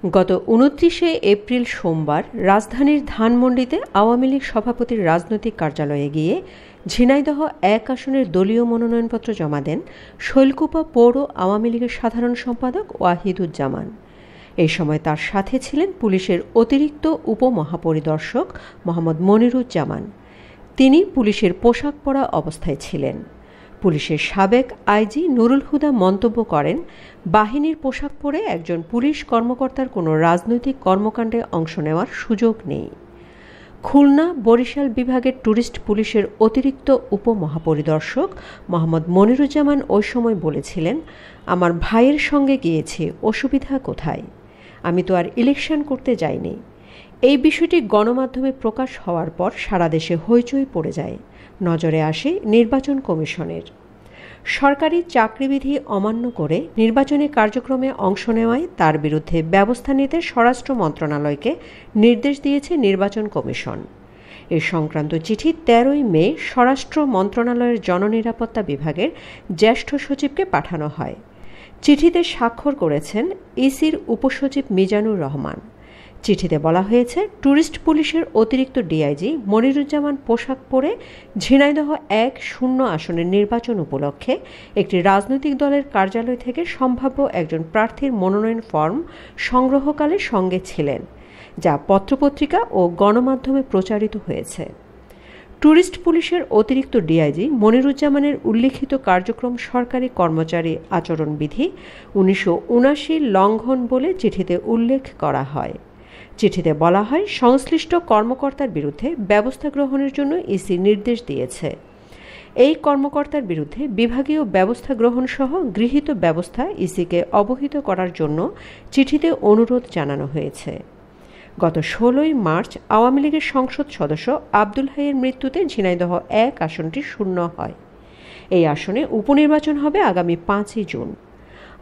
গত ২৯শে এপ্রিল সোমবার রাজধানীর ধানমন্ডিতে আওয়ামী লীগ সভাপতির রাজনৈতিক কার্যালয়ে গিয়ে ঝিনাইদহ ১ আসনের দলীয় মনোনয়নপত্র জমা দেন শৈলকুপা পৌর আওয়ামী লীগের সাধারণ সম্পাদক ওয়াহিদুজ্জামান। এই সময় তার সাথে ছিলেন পুলিশের অতিরিক্ত উপমহাপরিদর্শক মোহাম্মদ মনিরুজ্জামান। তিনি পুলিশের পোশাক পরা অবস্থায় ছিলেন। পুলিশের সাবেক আইজি নুরুল হুদা মন্তব্য করেন, বাহিনীর পোশাক পরে একজন পুলিশ কর্মকর্তার কোনো রাজনৈতিক কর্মকাণ্ডে অংশ নেওয়ার সুযোগ নেই। খুলনা বরিশাল বিভাগের ট্যুরিস্ট পুলিশের অতিরিক্ত উপমহাপরিদর্শক মোহাম্মদ মনিরুজ্জামান ওই সময় বলেছিলেন, আমার ভাইয়ের সঙ্গে গিয়েছি, অসুবিধা কোথায়? আমি তো আর ইলেকশন করতে যাইনি। এই বিষয়টি গণমাধ্যমে প্রকাশ হওয়ার পর সারা দেশে হইচই পড়ে যায়। নজরে আসে নির্বাচন কমিশনের। সরকারি চাকরিবিধি অমান্য করে নির্বাচনী কার্যক্রমে অংশ নেওয়ায় তার বিরুদ্ধে ব্যবস্থা নিতে স্বরাষ্ট্র মন্ত্রণালয়কে নির্দেশ দিয়েছে নির্বাচন কমিশন। এ সংক্রান্ত চিঠি ১৩ই মে স্বরাষ্ট্র মন্ত্রণালয়ের জননিরাপত্তা বিভাগের জ্যেষ্ঠ সচিবকে পাঠানো হয়। চিঠিতে স্বাক্ষর করেছেন ইসির উপসচিব মিজানুর রহমান। চিঠিতে বলা হয়েছে, ট্যুরিস্ট পুলিশের অতিরিক্ত ডিআইজি মনিরুজ্জামান পোশাক পরে ঝিনাইদহ ১-০ আসনের নির্বাচন উপলক্ষে একটি রাজনৈতিক দলের কার্যালয় থেকে সম্ভাব্য একজন প্রার্থীর মনোনয়ন ফর্ম সংগ্রহকালে সঙ্গে ছিলেন, যা পত্রপত্রিকা ও গণমাধ্যমে প্রচারিত হয়েছে। ট্যুরিস্ট পুলিশের অতিরিক্ত ডিআইজি মনিরুজ্জামানের উল্লিখিত কার্যক্রম সরকারি কর্মচারী আচরণবিধি ১৯৭৯ লঙ্ঘন বলে চিঠিতে উল্লেখ করা হয়। চিঠিতে বলা হয়, সংশ্লিষ্ট কর্মকর্তার বিরুদ্ধে ব্যবস্থা গ্রহণের জন্য ইসি নির্দেশ দিয়েছে। এই কর্মকর্তার বিরুদ্ধে বিভাগীয় ব্যবস্থা গ্রহণ সহ গৃহীত ব্যবস্থা ইসিকে অবহিত করার জন্য চিঠিতে অনুরোধ জানানো হয়েছে। গত ১৬ই মার্চ আওয়ামী লীগের সংসদ সদস্য আব্দুল হাইয়ের মৃত্যুতে ঝিনাইদহ ১ আসনটি শূন্য হয়। এই আসনে উপনির্বাচন হবে আগামী ৫ই জুন।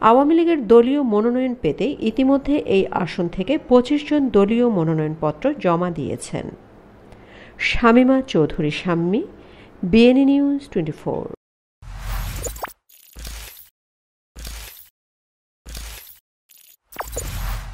আওয়ামী লীগের দলীয় মনোনয়ন পেতে ইতিমধ্যে এই আসন থেকে ২৫ জন দলীয় মনোনয়নপত্র জমা দিয়েছেন। Shamima Chowdhury Shammi, BNA news 24।